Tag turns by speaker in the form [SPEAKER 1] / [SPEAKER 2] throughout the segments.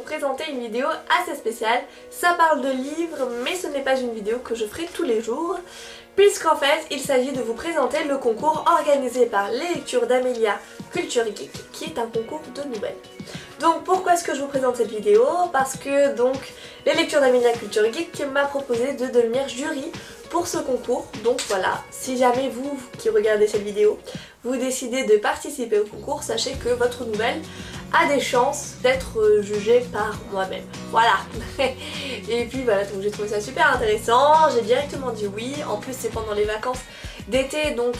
[SPEAKER 1] vous présenter une vidéo assez spéciale. Ça parle de livres, mais ce n'est pas une vidéo que je ferai tous les jours, puisqu'en fait, il s'agit de vous présenter le concours organisé par les lectures d'Amélia Culture Geek, qui est un concours de nouvelles. Donc pourquoi est-ce que je vous présente cette vidéo? Parce que donc les lectures d'Amélia Culture Geek m'a proposé de devenir jury pour ce concours. Donc voilà, si jamais vous qui regardez cette vidéo, vous décidez de participer au concours, sachez que votre nouvelle a des chances d'être jugée par moi-même. Voilà. Et puis voilà, donc j'ai trouvé ça super intéressant, j'ai directement dit oui. En plus c'est pendant les vacances d'été, donc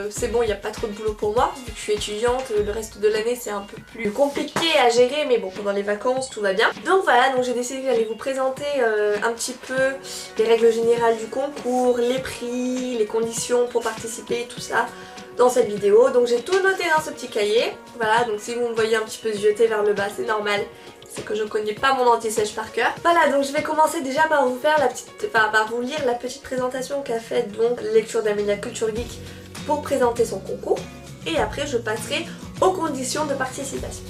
[SPEAKER 1] c'est bon, il n'y a pas trop de boulot pour moi, vu que je suis étudiante, le reste de l'année c'est un peu plus compliqué à gérer, mais bon, pendant les vacances tout va bien. Donc voilà, donc j'ai décidé d'aller vous présenter un petit peu les règles générales du concours, les prix, les conditions pour participer, tout ça dans cette vidéo. Donc j'ai tout noté dans ce petit cahier, voilà, donc si vous me voyez un petit peu jeter vers le bas, c'est normal. C'est que je connais pas mon anti-sèche par cœur. Voilà, donc je vais commencer déjà par vous faire par vous lire la petite présentation qu'a faite donc Lecture d'Amélia Culture Geek pour présenter son concours. Et après je passerai aux conditions de participation.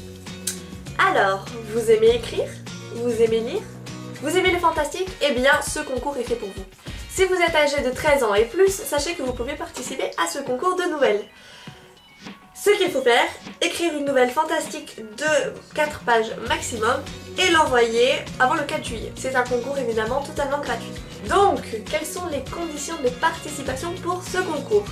[SPEAKER 1] Alors, vous aimez écrire? Vous aimez lire? Vous aimez le fantastique? Eh bien, ce concours est fait pour vous. Si vous êtes âgé de 13 ans et plus, sachez que vous pouvez participer à ce concours de nouvelles. Ce qu'il faut faire, écrire une nouvelle fantastique de 4 pages maximum et l'envoyer avant le 4 juillet. C'est un concours évidemment totalement gratuit. Donc, quelles sont les conditions de participation pour ce concours?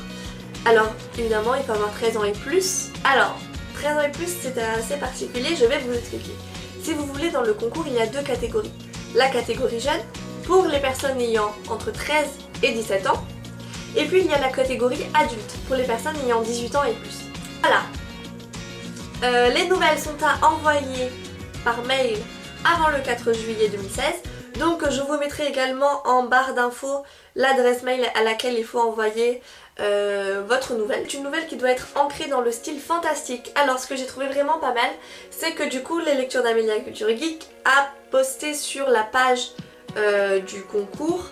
[SPEAKER 1] Alors, évidemment, il faut avoir 13 ans et plus. Alors, 13 ans et plus, c'est assez particulier, je vais vous expliquer. Si vous voulez, dans le concours, il y a deux catégories. La catégorie jeune, pour les personnes ayant entre 13 et 17 ans. Et puis, il y a la catégorie adulte, pour les personnes ayant 18 ans et plus. Voilà, les nouvelles sont à envoyer par mail avant le 4 juillet 2016. Donc je vous mettrai également en barre d'infos l'adresse mail à laquelle il faut envoyer votre nouvelle. C'est une nouvelle qui doit être ancrée dans le style fantastique. Alors ce que j'ai trouvé vraiment pas mal, c'est que du coup les lectures d'Amélia Culture Geek a posté sur la page du concours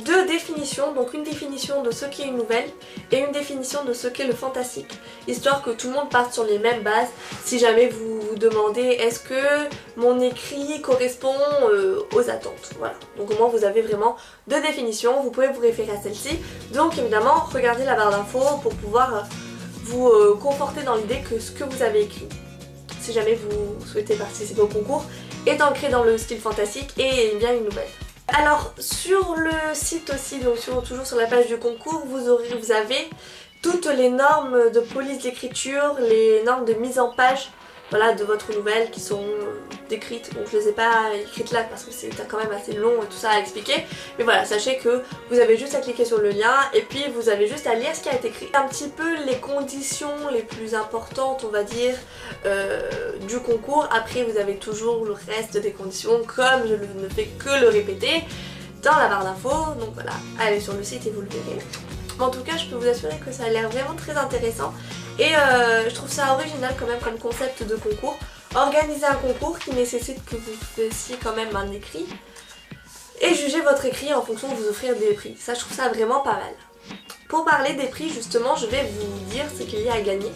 [SPEAKER 1] deux définitions, donc une définition de ce qu'est une nouvelle et une définition de ce qu'est le fantastique, histoire que tout le monde parte sur les mêmes bases. Si jamais vous vous demandez est-ce que mon écrit correspond aux attentes, voilà. Donc au moins vous avez vraiment deux définitions, vous pouvez vous référer à celle-ci. Donc évidemment regardez la barre d'infos pour pouvoir vous conforter dans l'idée que ce que vous avez écrit, si jamais vous souhaitez participer au concours, est ancré dans le style fantastique et est bien une nouvelle. Alors sur le site aussi, donc toujours sur la page du concours, vous avez toutes les normes de police d'écriture, les normes de mise en page, voilà, de votre nouvelle qui sont décrites. Donc je les ai pas écrites là parce que c'est quand même assez long et tout ça à expliquer. Mais voilà, sachez que vous avez juste à cliquer sur le lien et puis vous avez juste à lire ce qui a été écrit. Un petit peu les conditions les plus importantes, on va dire, du concours. Après vous avez toujours le reste des conditions, comme je ne fais que le répéter, dans la barre d'infos. Donc voilà, allez sur le site et vous le verrez. Mais en tout cas je peux vous assurer que ça a l'air vraiment très intéressant. Et je trouve ça original quand même comme concept de concours. Organiser un concours qui nécessite que vous fassiez quand même un écrit et juger votre écrit en fonction de vous offrir des prix. Ça je trouve ça vraiment pas mal. Pour parler des prix justement, je vais vous dire ce qu'il y a à gagner.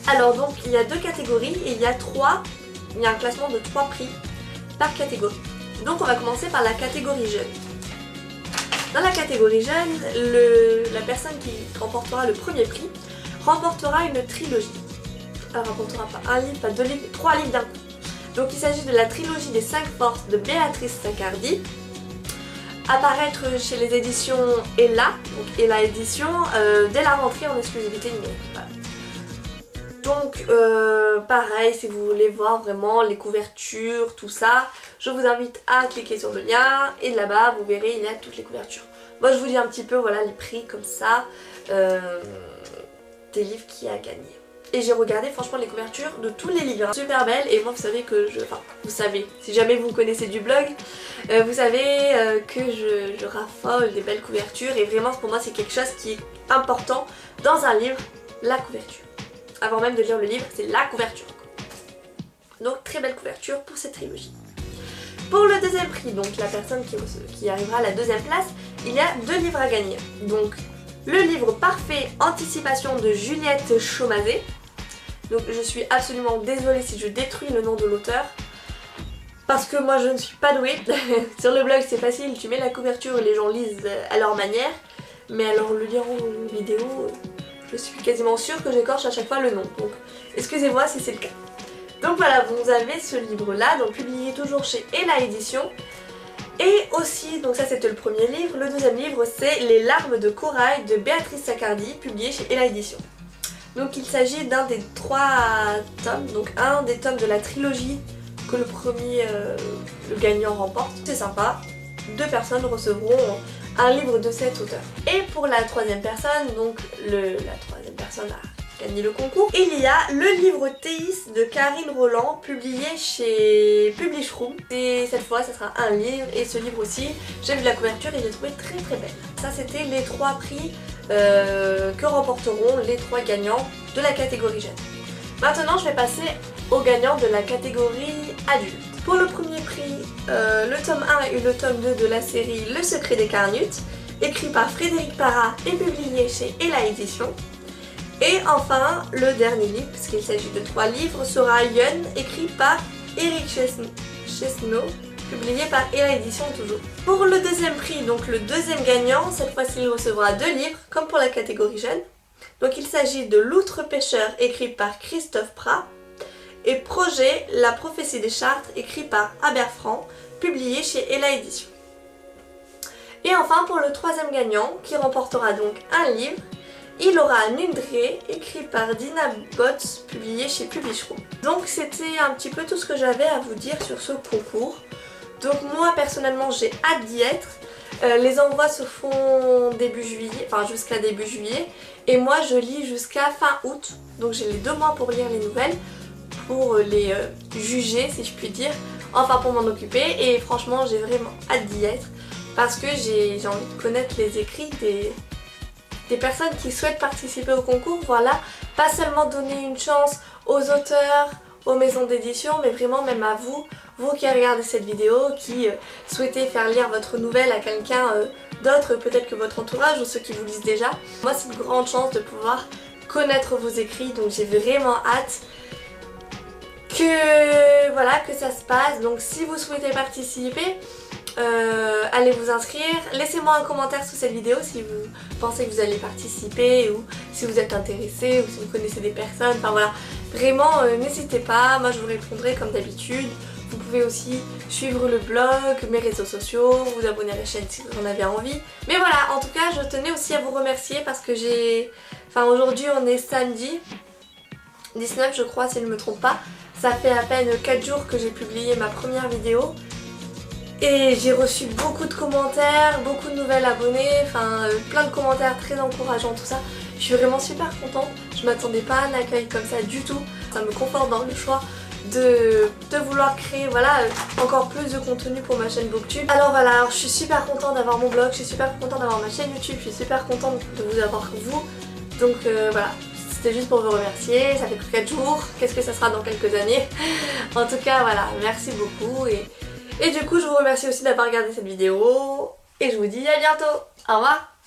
[SPEAKER 1] Alors donc il y a deux catégories et il y a un classement de 3 prix par catégorie. Donc on va commencer par la catégorie jeune. Dans la catégorie jeune, la personne qui remportera le premier prix remportera une trilogie. Elle remportera pas un livre, pas 2 livres, 3 livres d'un coup. Donc il s'agit de la trilogie des 5 forces de Béatrice Saccardi, apparaître chez les éditions Ella, donc Ella Édition, dès la rentrée en exclusivité numérique. Voilà. Donc pareil, si vous voulez voir vraiment les couvertures, tout ça, je vous invite à cliquer sur le lien et là-bas vous verrez il y a toutes les couvertures. Moi je vous dis un petit peu voilà les prix comme ça des livres qui a gagné. Et j'ai regardé franchement les couvertures de tous les livres, super belles. Et moi vous savez que vous savez, si jamais vous connaissez du blog, vous savez que je raffole des belles couvertures. Et vraiment pour moi c'est quelque chose qui est important dans un livre, la couverture. Avant même de lire le livre, c'est la couverture. Donc très belle couverture pour cette trilogie. Pour le deuxième prix, donc la personne qui arrivera à la deuxième place, il y a 2 livres à gagner. Donc le livre Parfait Anticipation de Juliette Chaumazé, Donc je suis absolument désolée si je détruis le nom de l'auteur. Parce que moi je ne suis pas douée. Sur le blog c'est facile, tu mets la couverture et les gens lisent à leur manière. Mais alors le lire en vidéo, je suis quasiment sûre que j'écorche à chaque fois le nom. Donc excusez-moi si c'est le cas. Donc voilà, vous avez ce livre là, donc publié toujours chez Ella Édition. Et aussi, donc ça c'était le premier livre, le deuxième livre c'est Les larmes de corail de Béatrice Saccardi, publié chez Ella Édition. Donc il s'agit d'un des 3 tomes, donc un des tomes de la trilogie que le premier, le gagnant remporte. C'est sympa, 2 personnes recevront un livre de cet auteur. Et pour la 3e personne, donc la 3e personne a gagné le concours, il y a le livre Théis de Karine Roland, publié chez Publishroom. Et cette fois, ça sera un livre, et ce livre aussi, j'ai vu la couverture et je l'ai trouvé très très belle. Ça, c'était les 3 prix que remporteront les 3 gagnants de la catégorie jeune. Maintenant, je vais passer aux gagnants de la catégorie adulte. Pour le premier prix, le tome 1 et le tome 2 de la série Le secret des Carnutes, écrit par Frédéric Parra et publié chez Ella Édition. Et enfin, le dernier livre, puisqu'il s'agit de 3 livres, sera Yun, écrit par Eric Chesneau, publié par Ella Édition toujours. Pour le deuxième prix, donc le deuxième gagnant, cette fois-ci il recevra 2 livres, comme pour la catégorie jeune. Donc il s'agit de L'Outre-pêcheur, écrit par Christophe Prat, et Projet, la prophétie des Chartres, écrit par Albert Franc, publié chez Ella Édition. Et enfin pour le troisième gagnant, qui remportera donc un livre, il aura Nundré, écrit par Dina Botz, publié chez Publishroom. Donc c'était un petit peu tout ce que j'avais à vous dire sur ce concours. Donc moi personnellement j'ai hâte d'y être. Les envois se font début juillet, enfin jusqu'à début juillet. Et moi je lis jusqu'à fin août. Donc j'ai les 2 mois pour lire les nouvelles, pour les juger si je puis dire. Enfin pour m'en occuper. Et franchement j'ai vraiment hâte d'y être. Parce que j'ai envie de connaître les écrits des personnes qui souhaitent participer au concours. Voilà, pas seulement donner une chance aux auteurs, aux maisons d'édition, mais vraiment même à vous, vous qui regardez cette vidéo, qui souhaitez faire lire votre nouvelle à quelqu'un d'autre, peut-être que votre entourage ou ceux qui vous lisent déjà. Moi c'est une grande chance de pouvoir connaître vos écrits, donc j'ai vraiment hâte que, voilà, que ça se passe. Donc si vous souhaitez participer, allez vous inscrire, laissez-moi un commentaire sous cette vidéo si vous pensez que vous allez participer ou si vous êtes intéressé ou si vous connaissez des personnes, enfin voilà, vraiment n'hésitez pas, moi je vous répondrai comme d'habitude. Vous pouvez aussi suivre le blog, mes réseaux sociaux, vous abonner à la chaîne si vous en avez envie. Mais voilà, en tout cas je tenais aussi à vous remercier parce que aujourd'hui on est samedi 19 je crois si je ne me trompe pas. Ça fait à peine 4 jours que j'ai publié ma première vidéo. Et j'ai reçu beaucoup de commentaires, beaucoup de nouvelles abonnés, enfin plein de commentaires très encourageants, tout ça. Je suis vraiment super contente, je m'attendais pas à un accueil comme ça du tout. Ça me conforte dans le choix de vouloir créer, voilà, encore plus de contenu pour ma chaîne Booktube. Alors voilà, je suis super contente d'avoir mon blog, je suis super contente d'avoir ma chaîne YouTube, je suis super contente de vous avoir vous. Donc voilà, c'était juste pour vous remercier, ça fait que 4 jours, qu'est-ce que ça sera dans quelques années. En tout cas voilà, merci beaucoup et du coup je vous remercie aussi d'avoir regardé cette vidéo et je vous dis à bientôt. Au revoir.